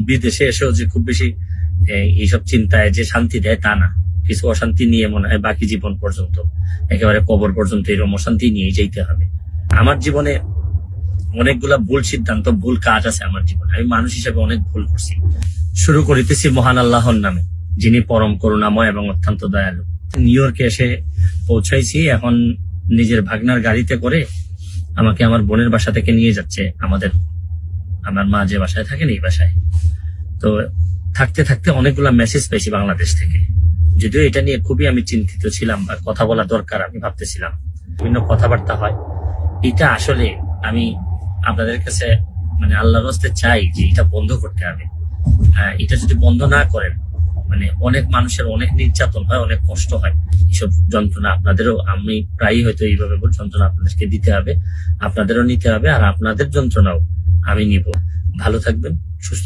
বিদেশে এসেও যে খুব বেশি এইসব চিন্তায় যে শান্তি দেয় তা না, কিছু অশান্তি নিয়ে মনে হয় বাকি জীবন পর্যন্ত, একেবারে কবর পর্যন্ত এরকম অশান্তি নিয়ে যেতে হবে। আমার জীবনে অনেকগুলা ভুল সিদ্ধান্ত, ভুল কাজ আছে আমার জীবনে, আমি মানুষ হিসেবে অনেক ভুল করছি। শুরু করিতেছি মহান আল্লাহর নামে, যিনি পরম করুণাময় এবং অত্যন্ত দয়ালু। নিউ ইয়র্কে এসে পৌঁছাইছি, এখন নিজের ভাগনার গাড়িতে করে আমাকে আমার বোনের বাসা থেকে নিয়ে যাচ্ছে আমার মা যে বাসায় থাকেন এই বাসায়। তো থাকতে থাকতে অনেকগুলা মেসেজ পেয়েছি বাংলাদেশ থেকে, যদিও এটা নিয়ে খুবই আমি চিন্তিত ছিলাম বা কথা বলা দরকার আমি ভাবতেছিলাম, বিভিন্ন কথাবার্তা হয়। এটা আসলে আমি আপনাদের কাছে মানে আল্লাহর হস্তে চাই যে এটা বন্ধ করতে হবে। এটা যদি বন্ধ না করেন, মানে অনেক মানুষের অনেক নির্যাতন হয়, অনেক কষ্ট হয়, এইসব যন্ত্রণা আপনাদেরও, আমি প্রায়ই হয়তো এইভাবে যন্ত্রণা আপনাদেরকে দিতে হবে, আপনাদেরও নিতে হবে, আর আপনাদের যন্ত্রণাও আমি নিব। ভালো থাকবেন, সুস্থ